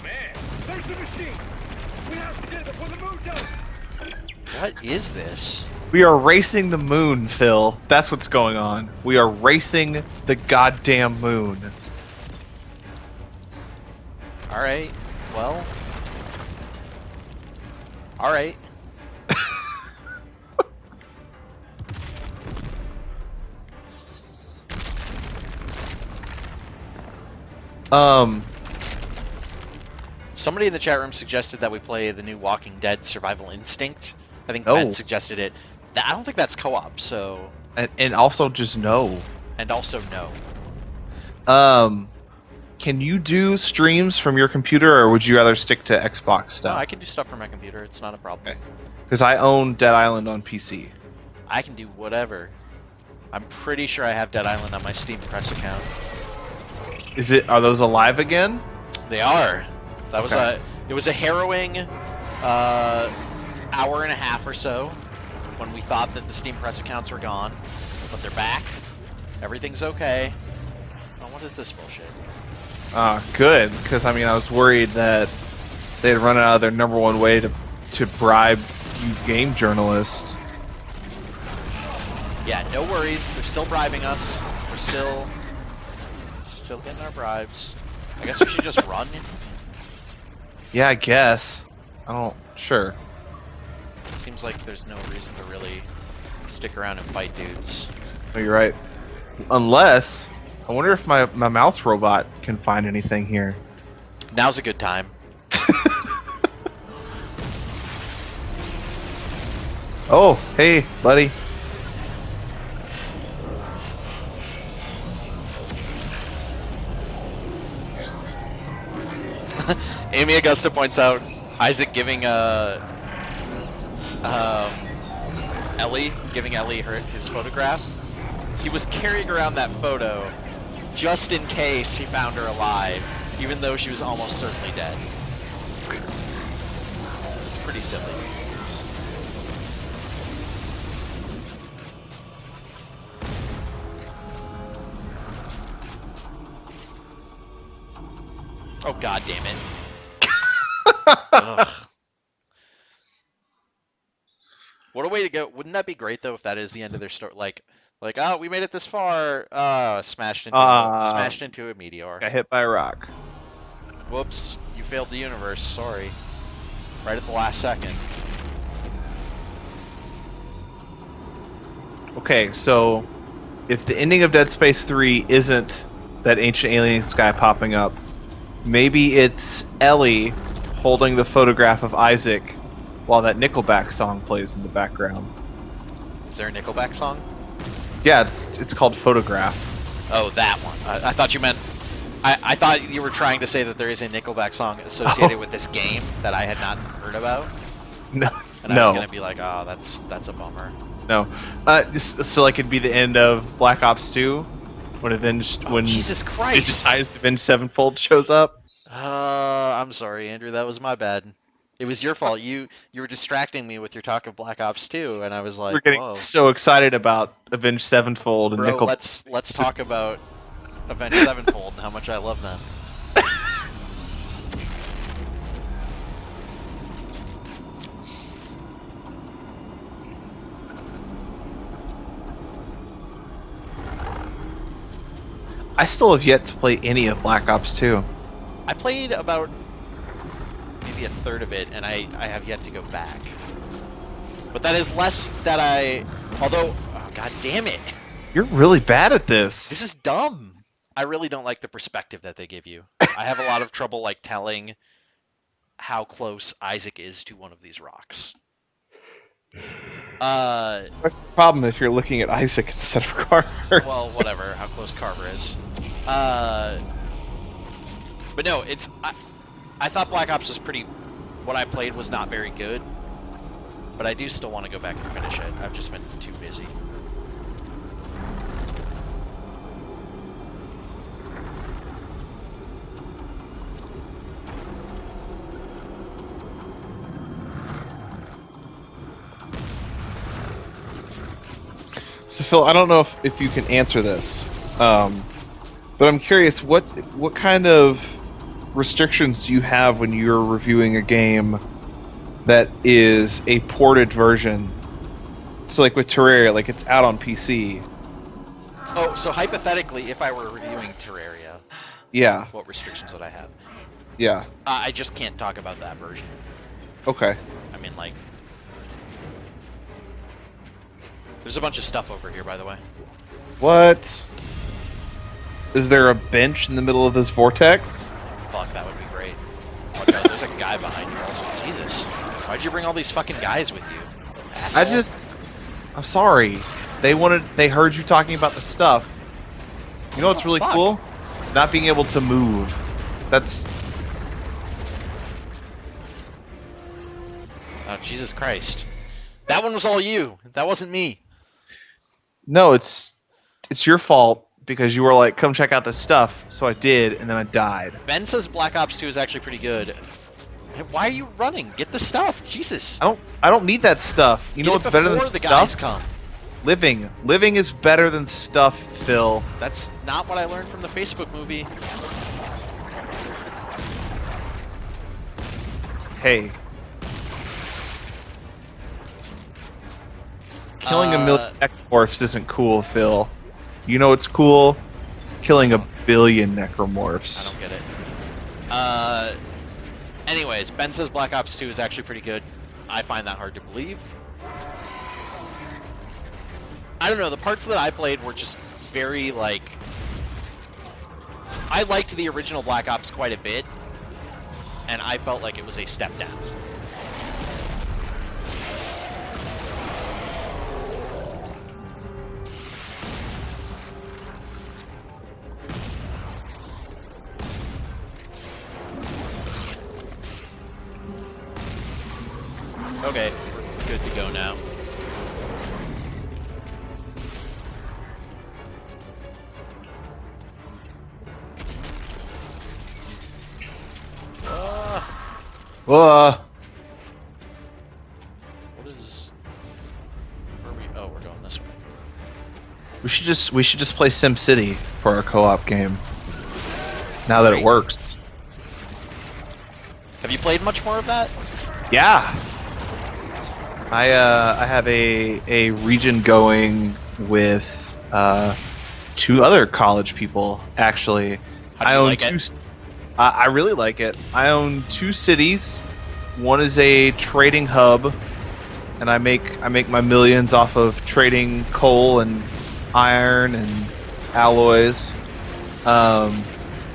man, there's the machine. We have to get it before the moon does. What is this? We are racing the moon, Phil. That's what's going on. We are racing the goddamn moon. Alright, well... Alright. Somebody in the chat room suggested that we play the new Walking Dead Survival Instinct. I think Ben suggested it. I don't think that's co-op, so... And also just no. And also no. Can you do streams from your computer, or would you rather stick to Xbox stuff? No, I can do stuff from my computer. It's not a problem. Because I own Dead Island on PC. I can do whatever. I'm pretty sure I have Dead Island on my Steam Press account. Are those alive again? They are. That was it was a harrowing hour and a half or so when we thought that the Steam Press accounts were gone, but they're back. Everything's okay. Oh, what is this bullshit? Good, because I mean I was worried that they'd run out of their number one way to bribe you game journalists. Yeah, no worries. They're still bribing us. We're still getting our bribes. I guess we should just run. Yeah, I guess. Sure. Seems like there's no reason to really stick around and fight dudes. Oh, you're right. Unless, I wonder if my mouse robot can find anything here. Now's a good time. Oh, hey, buddy. Amy Augusta points out Isaac giving Ellie his photograph. He was carrying around that photo just in case he found her alive, even though she was almost certainly dead. It's pretty silly. Oh, god damn it. What a way to go. Wouldn't that be great, though, if that is the end of their story? Like, oh, we made it this far. Smashed into a meteor. Got hit by a rock. Whoops, you failed the universe. Sorry. Right at the last second. Okay, so if the ending of Dead Space 3 isn't that ancient alien sky popping up, maybe it's Ellie holding the photograph of Isaac while that Nickelback song plays in the background. Is there a Nickelback song? Yeah, it's called Photograph. Oh, that one. I thought you meant... I thought you were trying to say that there is a Nickelback song associated with this game that I had not heard about. No. And I was going to be like, oh, that's a bummer. No. So like it'd be the end of Black Ops 2 when Jesus Christ! Digitized Avenged Sevenfold shows up. I'm sorry, Andrew. That was my bad. It was your fault. You were distracting me with your talk of Black Ops 2, and I was like, we're getting whoa. so excited about Avenged Sevenfold and Bro, Nickelback. let's talk about Avenged Sevenfold and how much I love them. I still have yet to play any of Black Ops 2. I played about maybe a third of it, and I have yet to go back. But that is less that although, oh, god damn it. You're really bad at this. This is dumb. I really don't like the perspective that they give you. I have a lot of trouble like telling how close Isaac is to one of these rocks. What's the problem if you're looking at Isaac instead of Carver? Well, whatever, how close Carver is. But no, I thought Black Ops was pretty... What I played was not very good. But I do still want to go back and finish it. I've just been too busy. So Phil, I don't know if you can answer this, but I'm curious, what kind of restrictions do you have when you're reviewing a game that is a ported version? So like with Terraria, like it's out on PC. Oh, so hypothetically, if I were reviewing Terraria, Yeah. what restrictions would I have? Yeah. I just can't talk about that version. Okay. I mean, like... There's a bunch of stuff over here, by the way. What? Is there a bench in the middle of this vortex? Fuck, that would be great. Watch out, there's a guy behind you. Jesus. Why'd you bring all these fucking guys with you? I'm sorry. They heard you talking about the stuff. You know what's really Fuck. cool? Not being able to move. That's... Oh, Jesus Christ. That one was all you. That wasn't me. No, it's your fault because you were like, come check out this stuff. So I did, and then I died. Ben says Black Ops 2 is actually pretty good. Why are you running? Get the stuff. Jesus. I don't need that stuff. You know what's better than the stuff? guys come. Living. Living is better than stuff, Phil. That's not what I learned from the Facebook movie. Hey. Killing a million necromorphs isn't cool, Phil. You know what's cool? Killing a billion necromorphs. I don't get it. Anyways, Ben says Black Ops 2 is actually pretty good. I find that hard to believe. I don't know, the parts that I played were just very, like... I liked the original Black Ops quite a bit, and I felt like it was a step down. Okay, we're good to go now. Whoa. What is... Where are we... Oh, we're going this way. We should just play SimCity for our co-op game. Now that it works. Have you played much more of that? Yeah. I have a region going with 2 other college people actually. How do you like it? I really like it. I own 2 cities. One is a trading hub, and I make my millions off of trading coal and iron and alloys. I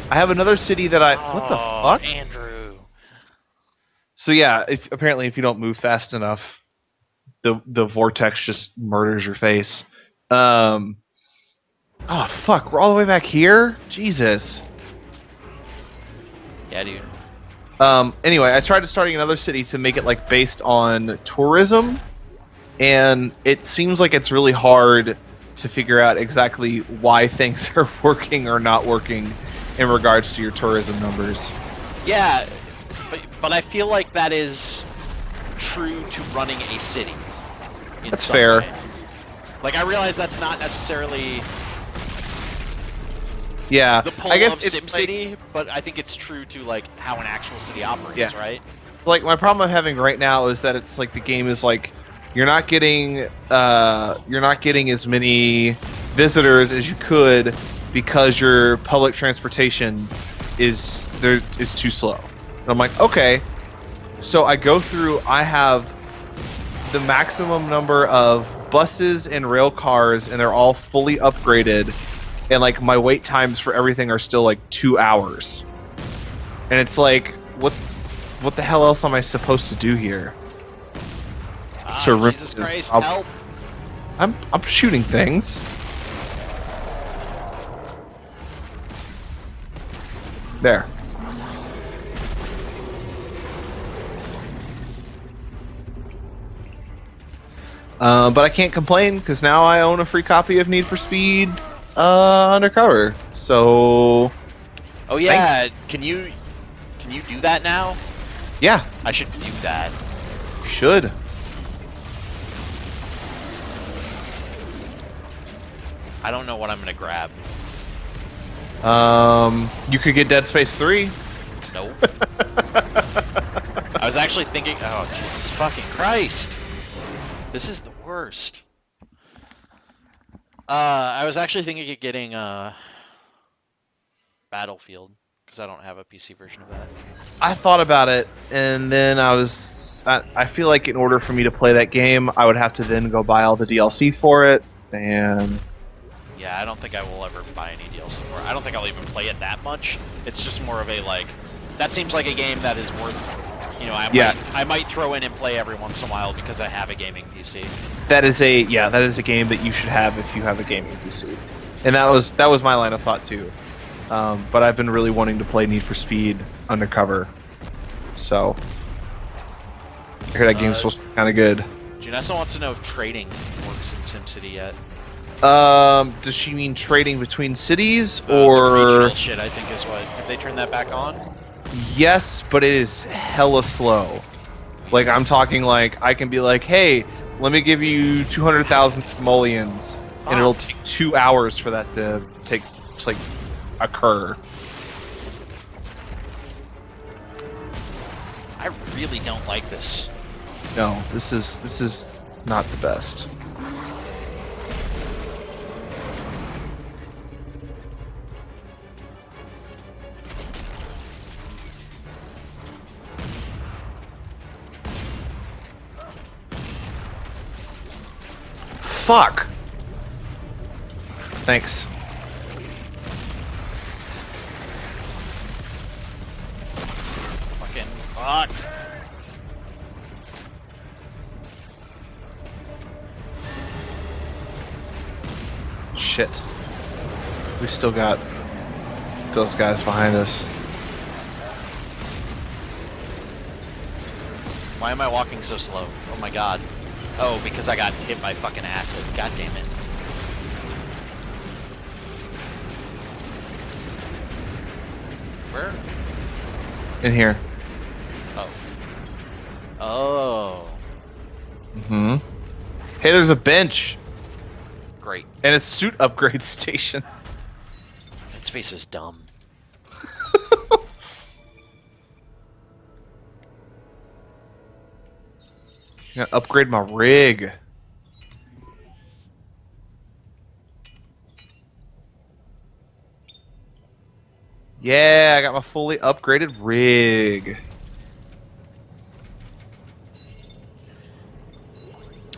have another city that what the fuck? Andrew. So yeah, apparently if you don't move fast enough, the vortex just murders your face. Oh fuck, we're all the way back here? Jesus. Yeah, dude. Anyway, I tried starting another city to make it like based on tourism, and it seems like it's really hard to figure out exactly why things are working or not working in regards to your tourism numbers. Yeah, but I feel like that is true to running a city. That's fair. Way. Like, I realize that's not necessarily Yeah, the pull I guess of it's SimCity, like, but I think it's true to like how an actual city operates, Yeah. right? like my problem I'm having right now is that it's like the game is like you're not getting as many visitors as you could because your public transportation is too slow. And I'm like, okay. So I go through, I have the maximum number of buses and rail cars, and they're all fully upgraded, and like my wait times for everything are still like 2 hours. And it's like, what the hell else am I supposed to do here? Jesus Christ, help! I'm shooting things. There. But I can't complain because now I own a free copy of Need for Speed Undercover. So. Oh yeah, can you do that now? Yeah. I should do that. Should. I don't know what I'm gonna grab. You could get Dead Space 3. Nope. I was actually thinking, oh, Jesus fucking Christ. This is the worst. I was actually thinking of getting Battlefield, because I don't have a PC version of that. I thought about it, and then I feel like in order for me to play that game, I would have to then go buy all the DLC for it, and... Yeah, I don't think I will ever buy any DLC for it. I don't think I'll even play it that much. It's just more of a, like... That seems like a game that is worth... You know, I might throw in and play every once in a while because I have a gaming PC. That is a game that you should have if you have a gaming PC. And that was my line of thought, too. But I've been really wanting to play Need for Speed Undercover, so I hear that game's supposed to be kind of good. Janessa wants to know if trading works in SimCity yet. Does she mean trading between cities, or... Regional shit, I think is what. Have they turned that back on? Yes, but it is hella slow. Like, I'm talking like, I can be like, hey, let me give you 200,000 simoleons, and it'll take 2 hours for that to occur. I really don't like this. No, this is not the best. Fuck. Thanks. Fucking fuck. Shit. We still got those guys behind us. Why am I walking so slow? Oh my god. Oh, because I got hit by fucking acid. God damn it. Where? In here. Oh. Oh. Mm-hmm. Hey, there's a bench. Great. And a suit upgrade station. That space is dumb. Gotta upgrade my rig. Yeah, I got my fully upgraded rig.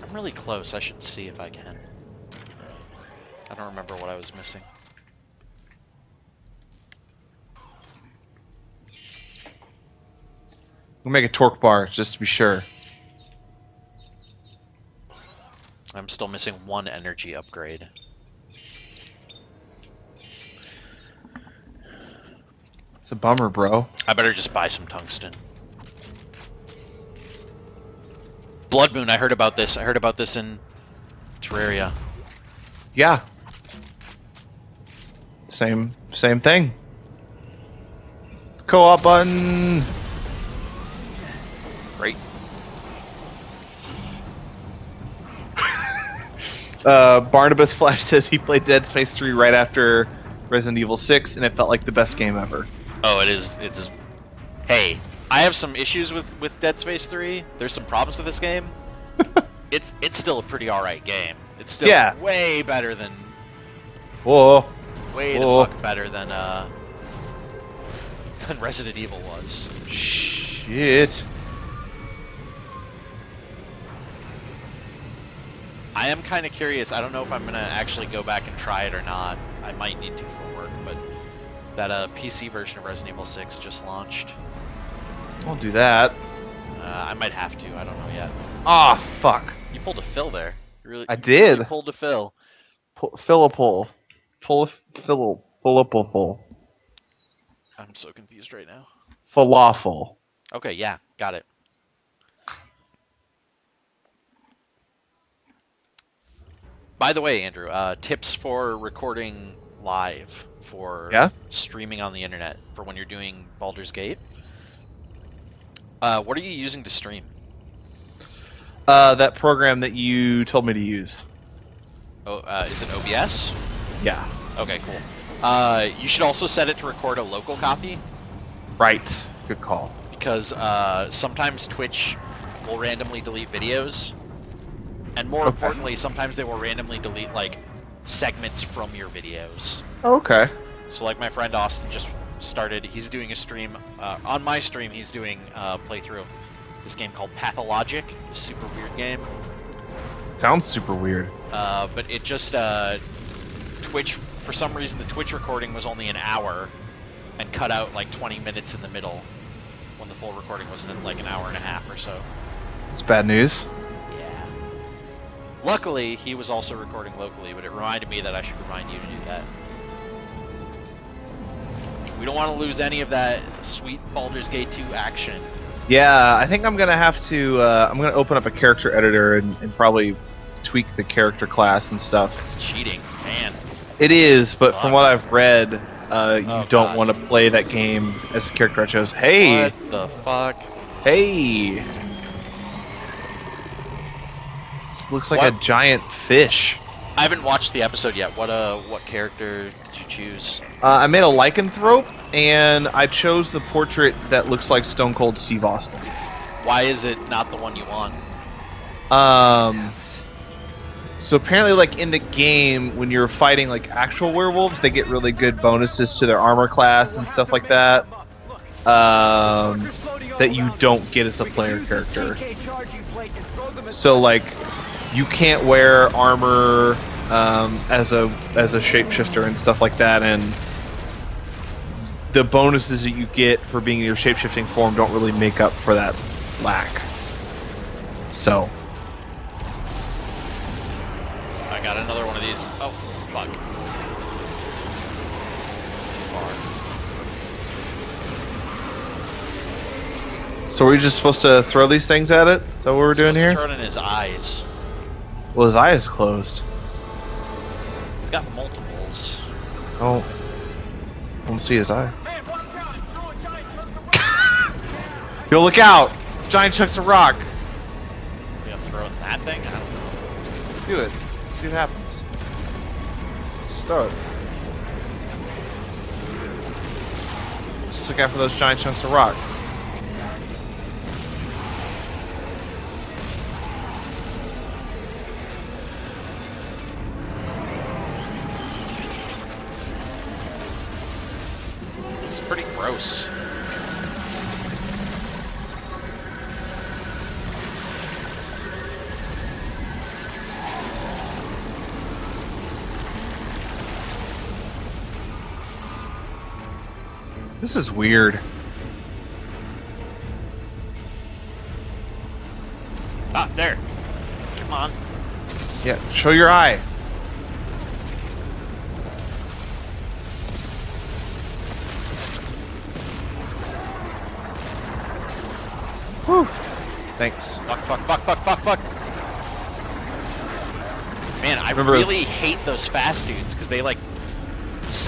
I'm really close. I should see if I can. I don't remember what I was missing. We'll make a torque bar just to be sure. I'm still missing one energy upgrade. It's a bummer, bro. I better just buy some tungsten. Blood Moon, I heard about this. I heard about this in Terraria. Yeah. Same thing. Co-op button. Great. Barnabas Flash says he played Dead Space 3 right after Resident Evil 6, and it felt like the best game ever. Oh, it is. It's. Hey, I have some issues with Dead Space 3. There's some problems with this game. It's still a pretty alright game. It's still way better than. Whoa. Way the fuck better than Resident Evil was. Shit. I am kind of curious. I don't know if I'm gonna actually go back and try it or not. I might need to for work, but that PC version of Resident Evil 6 just launched. Don't do that. I might have to. I don't know yet. Ah, fuck. You pulled a fill there. You really? I did. You pulled a fill. Fill a pull. Pull up a pull. I'm so confused right now. Falafel. Okay, yeah, got it. By the way, Andrew, tips for recording live for streaming on the internet for when you're doing Baldur's Gate. What are you using to stream? That program that you told me to use. Oh, is it OBS? Yeah. Okay, cool. You should also set it to record a local copy. Right. Good call. Because sometimes Twitch will randomly delete videos, and more importantly, sometimes they will randomly delete like segments from your videos. Okay. So like my friend Austin just started, he's doing a stream, on my stream he's doing a playthrough of this game called Pathologic, a super weird game. Sounds super weird. But it just, Twitch, for some reason the Twitch recording was only an hour, and cut out like 20 minutes in the middle, when the full recording was in like an hour and a half or so. It's bad news. Yeah. Luckily, he was also recording locally, but it reminded me that I should remind you to do that. We don't want to lose any of that sweet Baldur's Gate 2 action. Yeah, I think I'm gonna have to. I'm gonna open up a character editor and probably tweak the character class and stuff. It's cheating, man. It is, but from what I've read, you don't God. want to play that game as the character I chose. Hey, What the fuck? hey. This looks like a giant fish. I haven't watched the episode yet. What character did you choose? I made a lycanthrope, and I chose the portrait that looks like Stone Cold Steve Austin. Why is it not the one you want? So apparently, like, in the game, when you're fighting, like, actual werewolves, they get really good bonuses to their armor class and stuff like that, that you don't get as a player character. So, like, you can't wear armor, as a shapeshifter and stuff like that, and the bonuses that you get for being in your shapeshifting form don't really make up for that lack. So... I got another one of these. Oh, fuck. So we're just supposed to throw these things at it? Is that what we're doing here? Throw it in his eyes. Well, his eye is closed. He's got multiples. Oh. I don't see his eye. Yo, look out! Giant chunks of rock! We gonna throw it in that thing? I don't know. Do it. See what happens. Just throw it. Just look out for those giant chunks of rock. This is pretty gross. This is weird. Ah, there. Come on. Yeah, show your eye. Whew. Thanks. Fuck, fuck, fuck, fuck, fuck, fuck. Man, I Remember- really hate those fast dudes because they like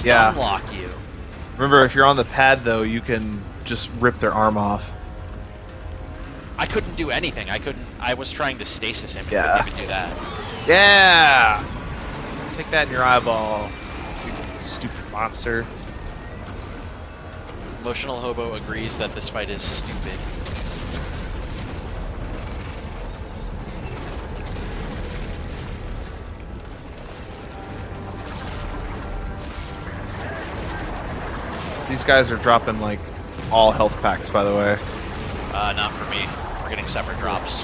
Yeah. unlock you. Remember, if you're on the pad, though, you can just rip their arm off. I couldn't do anything. I was trying to stasis him and Yeah. couldn't even do that. Yeah! Take that in your eyeball, you stupid monster. Emotional Hobo agrees that this fight is stupid. These guys are dropping, like, all health packs, by the way. Not for me. We're getting separate drops.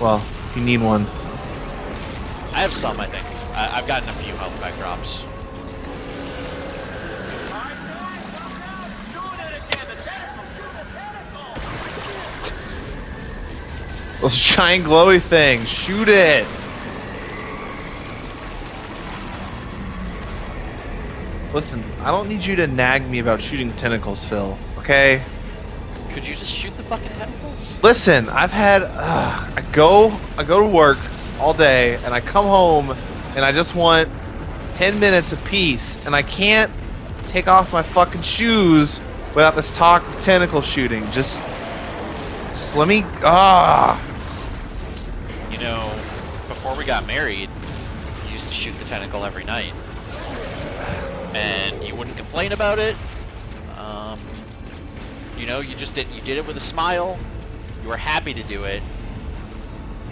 Well, if you need one. I have some, I think. I've gotten a few health pack drops. Those giant glowy things, shoot it! Listen, I don't need you to nag me about shooting tentacles, Phil, okay? Could you just shoot the fucking tentacles? Listen, I've had, I go to work all day, and I come home, and I just want 10 minutes apiece, and I can't take off my fucking shoes without this talk of tentacle shooting. Just let me, You know, before we got married, you used to shoot the tentacle every night. And you wouldn't complain about it, You know, you did it with a smile. You were happy to do it.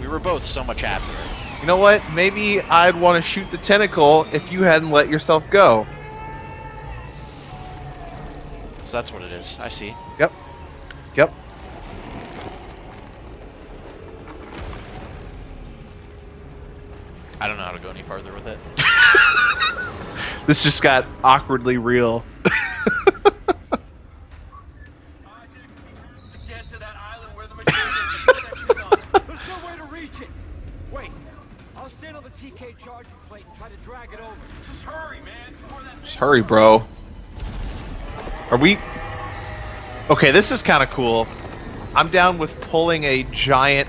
We were both so much happier. You know what? Maybe I'd want to shoot the tentacle if you hadn't let yourself go. So that's what it is. I see. Yep. Yep. I don't know how to go any farther with it. This just got awkwardly real. Get to that island where the machine is. The codex is on. There's no way to reach it. Wait. I'll stand on the TK charging plate and try to drag it over. Just hurry, man. Before that Just hurry, bro. Are we... Okay, this is kind of cool. I'm down with pulling a giant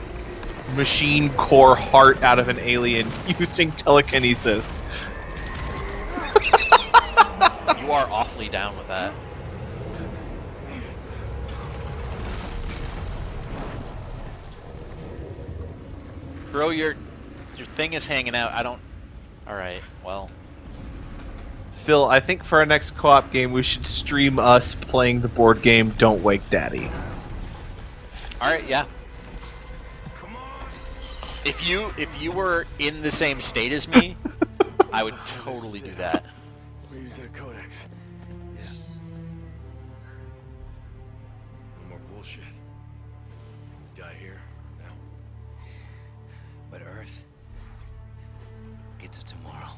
machine core heart out of an alien using telekinesis. You are awfully down with that. Bro, your thing is hanging out. I don't... Alright, well... Phil, I think for our next co-op game we should stream us playing the board game Don't Wake Daddy. Alright, yeah. If you were in the same state as me, I would totally do that. we use that codex. Yeah. No more bullshit. We die here now. But Earth gets it tomorrow.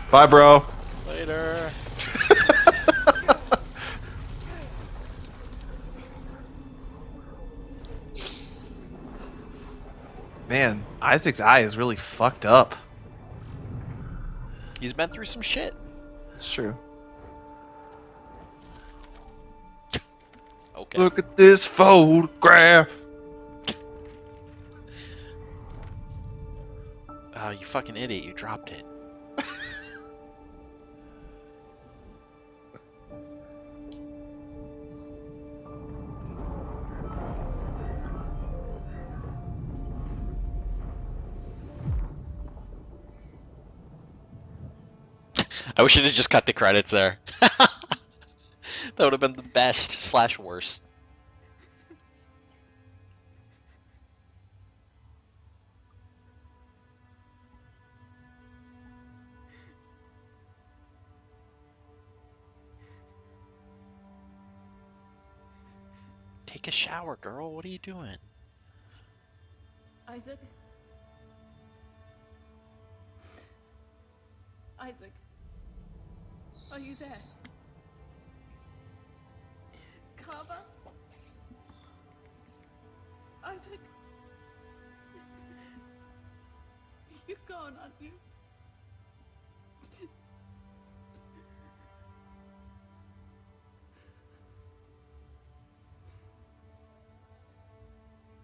Bye, bro. Later. Man, Isaac's eye is really fucked up. He's been through some shit. It's true. Okay. Look at this photograph. Oh, you fucking idiot. You dropped it. I wish it had just cut the credits there. That would have been the best / worst. Take a shower, girl. What are you doing? Isaac? Isaac? Are you there? Kava? Isaac? You're gone, aren't you?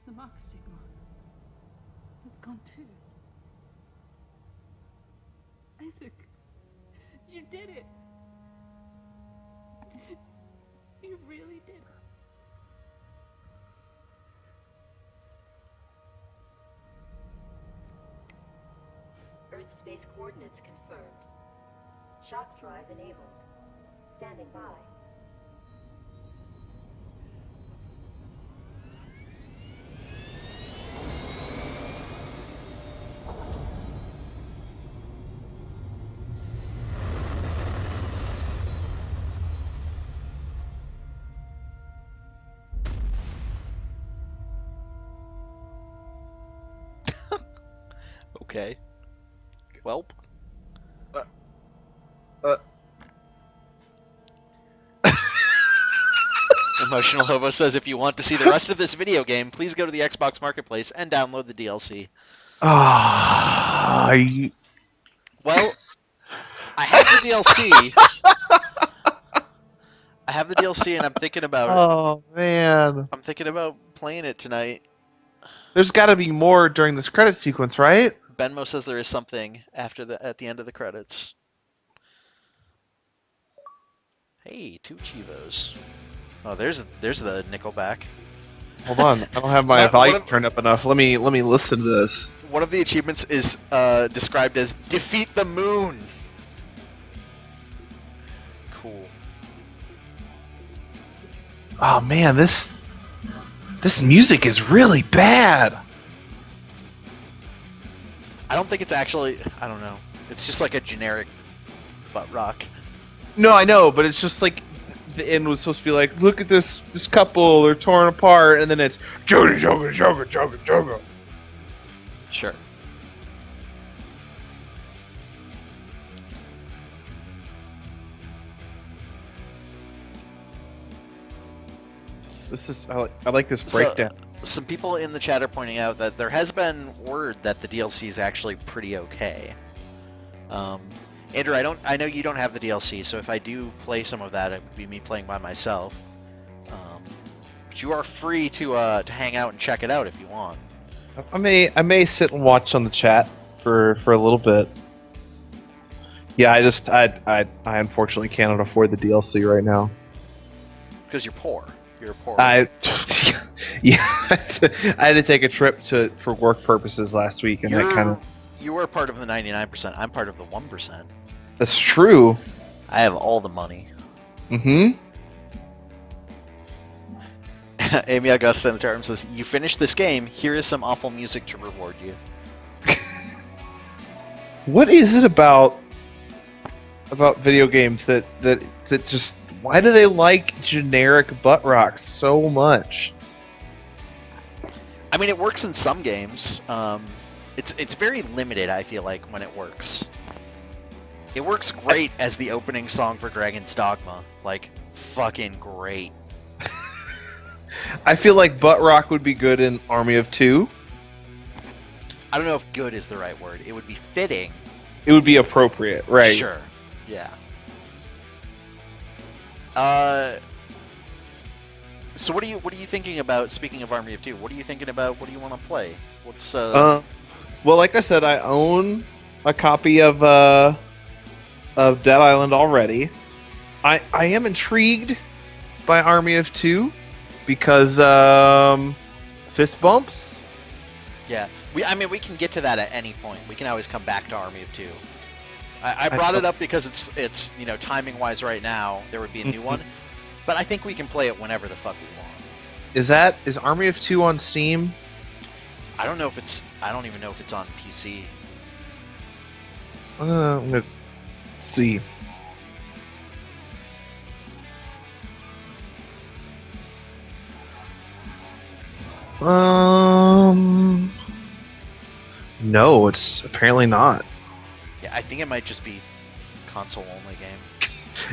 The Mark Sigma. It's gone too. Isaac, you did it. You really did it. Earth space coordinates confirmed. Shock drive enabled. Standing by. Okay. Welp. Emotional Hobo says, if you want to see the rest of this video game, please go to the Xbox Marketplace and download the DLC. Well, I have the DLC. I have the DLC, and I'm thinking about it. Oh, man. I'm thinking about playing it tonight. There's got to be more during this credit sequence, right? Benmo says there is something at the end of the credits. Hey, 2 Chivos. Oh, there's the Nickelback. Hold on, I don't have my What volume if- turned up enough. Let me listen to this. One of the achievements is described as defeat the moon. Cool. Oh man, this music is really bad. I don't think it's actually. I don't know. It's just like a generic butt rock. No, I know, but it's just like the end was supposed to be like, look at this couple, they're torn apart, and then it's joga joga joga joga joga. Sure. This is I like this breakdown. Some people in the chat are pointing out that there has been word that the DLC is actually pretty okay. Andrew, I know you don't have the DLC, so if I do play some of that, it would be me playing by myself. But you are free to hang out and check it out if you want. I may sit and watch on the chat for a little bit. Yeah, I unfortunately cannot afford the DLC right now. Because you're poor. You're a poor. Yeah, I had to take a trip for work purposes last week, and that kind of. You were part of the 99%. I'm part of the 1%. That's true. I have all the money. Mm-hmm. Amy Augusta in the chat room says, "You finished this game. Here is some awful music to reward you." What is it about video games that just? Why do they like generic butt rocks so much? I mean, it works in some games. It's very limited, I feel like, when it works. It works great as the opening song for Dragon's Dogma. Like, fucking great. I feel like butt rock would be good in Army of Two. I don't know if good is the right word. It would be fitting. It would be appropriate, right? Sure. Yeah. So what are you thinking about? Speaking of Army of Two, what are you thinking about? What do you want to play? What's Well, like I said, I own a copy of Dead Island already. I am intrigued by Army of Two because fist bumps. Yeah. I mean, we can get to that at any point. We can always come back to Army of Two. I brought it up because it's timing wise right now there would be a new one, but I think we can play it whenever the fuck we want. Is Army of Two on Steam? I don't even know if it's on PC. I'm gonna see. No, it's apparently not. Yeah, I think it might just be console only game.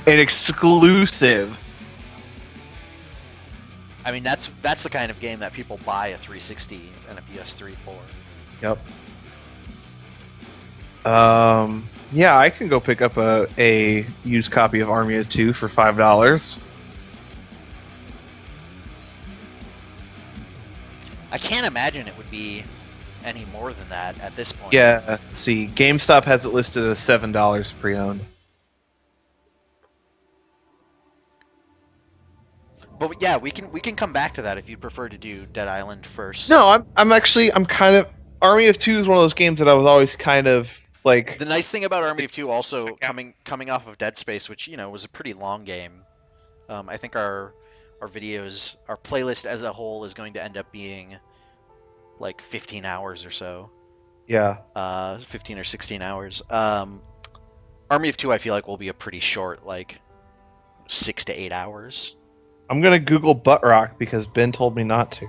An exclusive. I mean, that's the kind of game that people buy a 360 and a PS3 for. Yep. Yeah, I can go pick up a used copy of Army of Two for $5. I can't imagine it would be any more than that at this point. Yeah, let's see, GameStop has it listed as $7 pre-owned. But yeah, we can come back to that if you'd prefer to do Dead Island first. No, I'm kind of Army of Two is one of those games that I was always kind of like. The nice thing about Army of Two also coming off of Dead Space, which was a pretty long game. I think our videos, our playlist as a whole is going to end up being like 15 hours or so. Yeah. 15 or 16 hours. Army of Two, I feel like, will be a pretty short, like 6 to 8 hours. I'm gonna Google butt rock because Ben told me not to.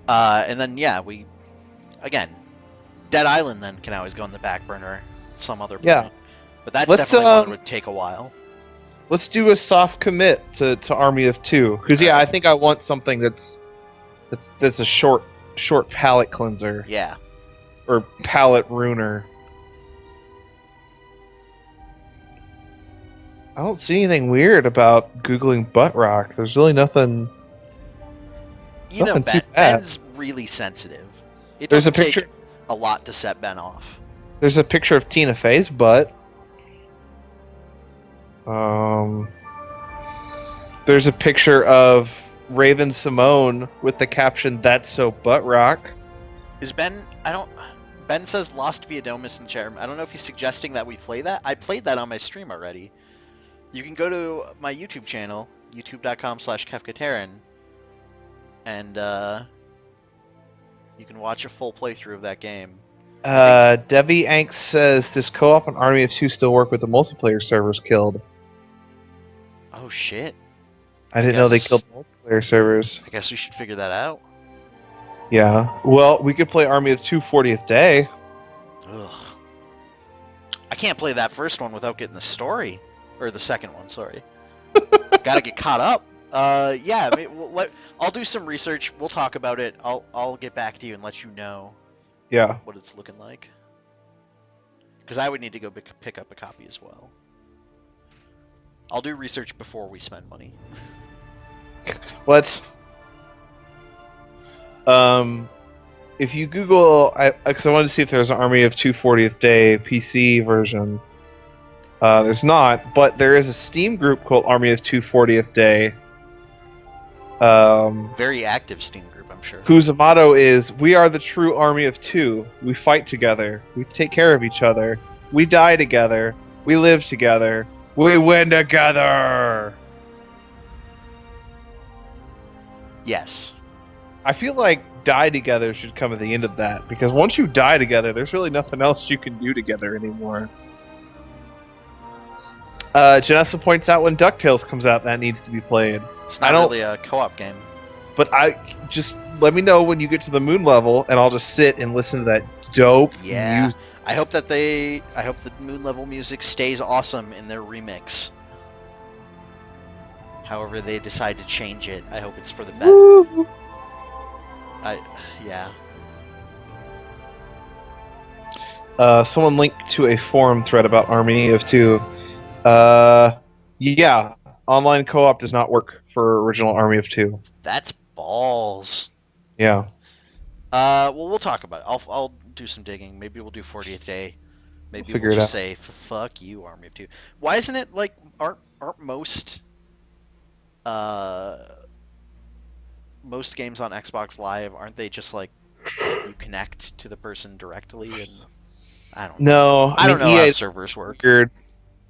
And then again, Dead Island then can always go on the back burner at some other point. Yeah. But that's Let's, definitely one that would take a while. Let's do a soft commit to Army of Two, because I think I want something that's a short palate cleanser. Yeah. Or palate ruiner. I don't see anything weird about Googling butt rock. There's really nothing. Nothing too bad. Ben's really sensitive. It There's a doesn't picture. take a lot to set Ben off. There's a picture of Tina Fey's butt. There's a picture of Raven Simone with the caption, "That's so butt rock." Is Ben? Ben says Lost via Domus in the chat room. I don't know if he's suggesting that we play that. I played that on my stream already. You can go to my YouTube channel, youtube.com/KefkaTerran, and you can watch a full playthrough of that game. Debbie Anks says, "Does co-op on Army of Two still work with the multiplayer servers killed?" Oh shit! I didn't know they killed multiplayer servers. I guess we should figure that out. Yeah. Well, we could play Army of Two 40th Day. Ugh. I can't play that first one without getting the story. Or the second one, sorry. Gotta get caught up. Yeah, I'll do some research. We'll talk about it. I'll get back to you and let you know. Yeah. What it's looking like. Because I would need to go pick up a copy as well. I'll do research before we spend money. Let's. If you Google, because I wanted to see if there's an Army of Two 40th Day PC version. There's not, but there is a Steam group called Army of Two 40th Day. Very active Steam group, I'm sure. Whose motto is, "We are the true Army of Two. We fight together. We take care of each other. We die together. We live together. We win together." Yes. I feel like die together should come at the end of that, because once you die together, there's really nothing else you can do together anymore. Janessa points out when DuckTales comes out, that needs to be played. It's not really a co-op game. But just let me know when you get to the moon level, and I'll just sit and listen to that dope music. I hope the moon level music stays awesome in their remix. However they decide to change it, I hope it's for the better. Woo! Yeah. Someone linked to a forum thread about Army of Two. Yeah, online co-op does not work for original Army of Two. That's balls. Yeah. Well, we'll talk about it. I'll do some digging. Maybe we'll do 40th Day. Maybe we'll just say, "Fuck you, Army of Two." Why isn't it like aren't most games on Xbox Live, aren't they just like you connect to the person directly? And I don't know. No, I don't know EA how servers work. Weird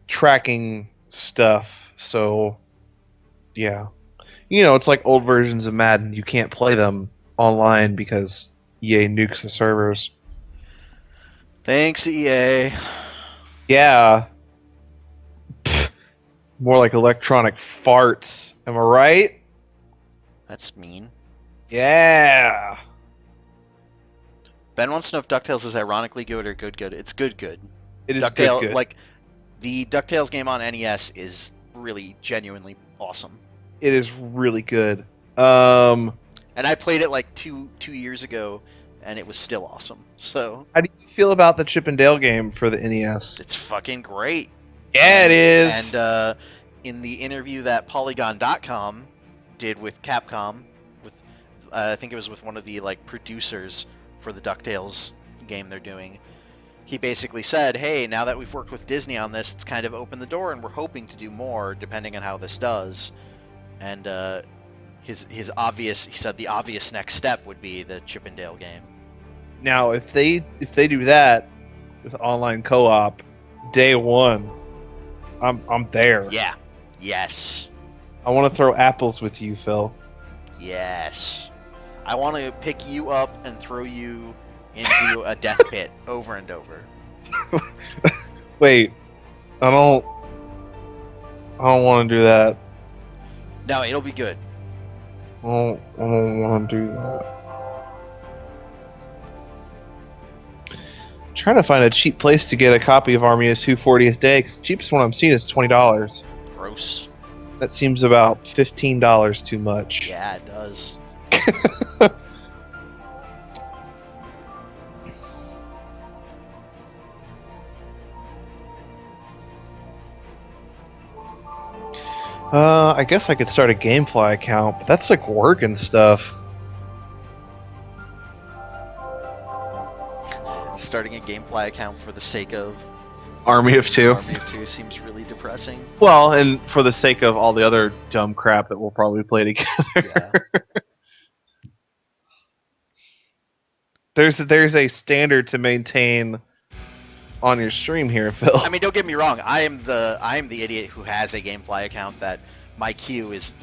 tracking stuff, so yeah. You know, it's like old versions of Madden. You can't play them online because EA nukes the servers. Thanks, EA. Yeah. Pfft, more like electronic farts. Am I right? That's mean. Yeah. Ben wants to know if DuckTales is ironically good or good. It's good. It is good. Like, the DuckTales game on NES is really, genuinely awesome. It is really good. And I played it like two years ago, and it was still awesome. So. How do you feel about the Chip and Dale game for the NES? It's fucking great. Yeah, it is. And in the interview that Polygon.com did with Capcom, with I think it was with one of the like producers for the DuckTales game they're doing, he basically said, "Hey, now that we've worked with Disney on this, it's kind of opened the door, and we're hoping to do more, depending on how this does." And he said the obvious next step would be the Chip and Dale game. Now, if they do that with online co-op, day one, I'm there. Yeah. Yes. I want to throw apples with you, Phil. Yes. I want to pick you up and throw you into a death pit over and over. Wait, I don't want to do that. No, it'll be good. I don't want to do that. I'm trying to find a cheap place to get a copy of Army of Two 40th Day, because the cheapest one I'm seeing is $20. Gross. That seems about $15 too much. Yeah, it does. I guess I could start a GameFly account, but that's like work and stuff. Starting a GameFly account for the sake of Army of Two. Army of Two seems really depressing. Well, and for the sake of all the other dumb crap that we'll probably play together. Yeah. There's a standard to maintain on your stream here, Phil. I mean, don't get me wrong. I am the idiot who has a GameFly account that my queue is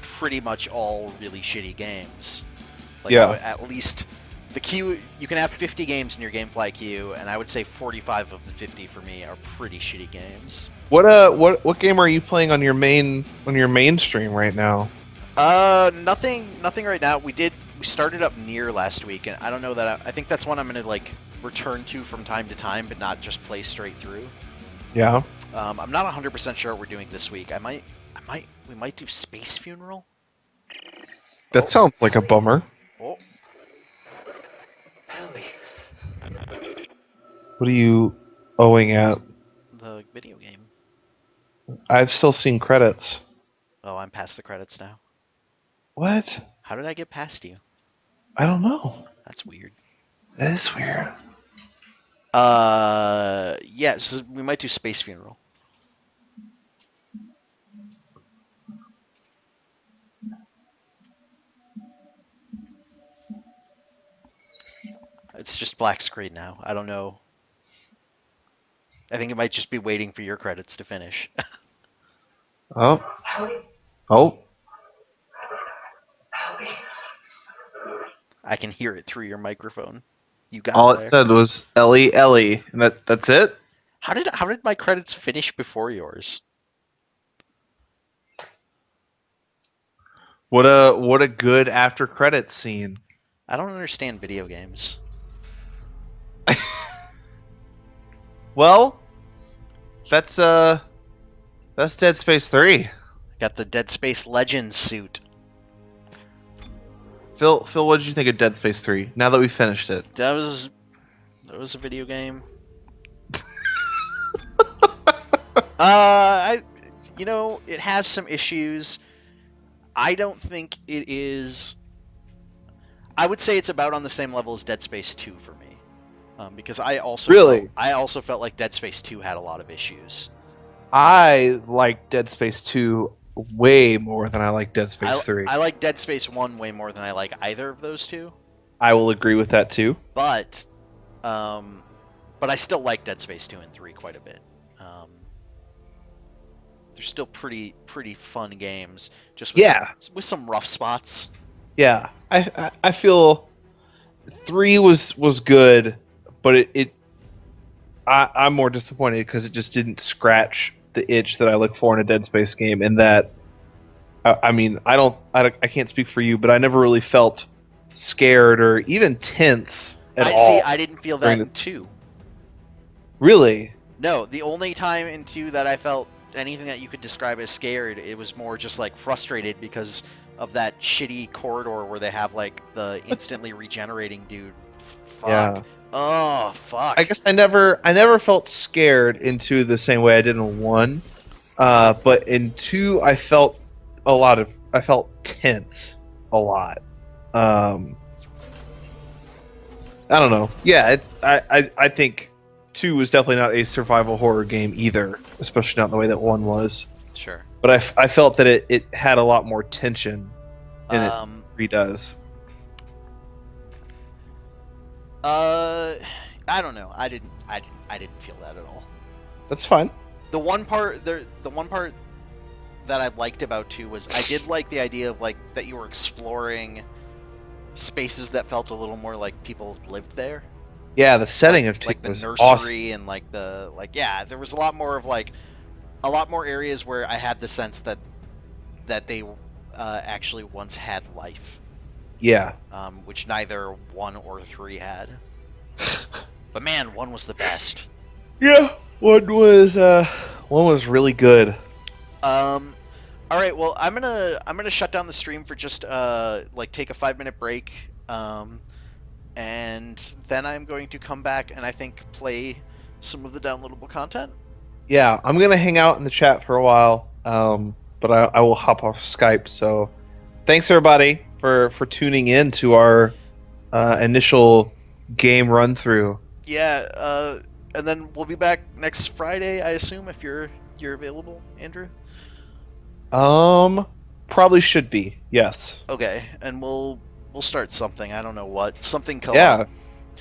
pretty much all really shitty games. Like, Yeah. At least the queue, you can have 50 games in your GameFly queue, and I would say 45 of the 50 for me are pretty shitty games. What game are you playing on your main stream right now? Nothing right now. We started up Near last week, and I don't know that I think that's one I'm gonna like return to from time to time, but not just play straight through. Yeah. I'm not 100% sure what we're doing this week. We might do Space Funeral. That sounds like a bummer. Oh, What are you owing at? the video game. I've still seen credits. Oh, I'm past the credits now. What? How did I get past you? I don't know. That's weird. That is weird. Yeah, so we might do Space Funeral. It's just black screen now. I don't know. I think it might just be waiting for your credits to finish. Oh. Oh. I can hear it through your microphone. You got All there. it said was Ellie, and that's it? How did my credits finish before yours? What a good after credits scene. I don't understand video games. Well, that's Dead Space 3. Got the Dead Space Legends suit. Phil, what did you think of Dead Space 3? Now that we finished it. That was a video game. It has some issues. I don't think it is. I would say it's about on the same level as Dead Space 2 for me, because I also felt like Dead Space 2 had a lot of issues. I like Dead Space 2 way more than I like Dead Space 3. I like Dead Space 1 way more than I like either of those two. I will agree with that too. But I still like Dead Space 2 and 3 quite a bit. They're still pretty fun games, just with some rough spots. Yeah, I feel 3 was good, but I'm more disappointed because it just didn't scratch the itch that I look for in a Dead Space game. And that, I mean, I can't speak for you, but I never really felt scared or even tense at all. See, I didn't feel that in 2. Really? No, the only time in 2 that I felt anything that you could describe as scared, it was more just like frustrated because of that shitty corridor where they have like the instantly regenerating dude. Fuck. Yeah. Oh, fuck. I guess I never felt scared in 2 the same way I did in 1. But in 2 I felt tense a lot. I don't know. Yeah, I think 2 was definitely not a survival horror game either, especially not the way that 1 was. Sure. But I felt that it had a lot more tension than it 3 does. I don't know. I didn't feel that at all. That's fine. The one part that I liked about 2 was I did like the idea of like that you were exploring spaces that felt a little more like people lived there. Yeah, the setting of 2 like the was nursery awesome. and like there was a lot more areas where I had the sense that they actually once had life. Yeah. Which neither 1 or 3 had. But man, 1 was the best. Yeah, 1 was really good. All right, well, I'm gonna shut down the stream for just take a 5-minute break, and then I'm going to come back and I think play some of the downloadable content. Yeah, I'm gonna hang out in the chat for a while, but I will hop off Skype. So, thanks everybody for tuning in to our initial game run through. Yeah, and then we'll be back next Friday, I assume, if you're available, Andrew. Probably should be. Yes. Okay, and we'll start something. I don't know what. Something co-op. Yeah.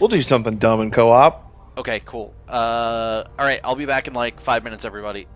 We'll do something dumb in co-op. Okay, cool. All right, I'll be back in like 5 minutes, everybody.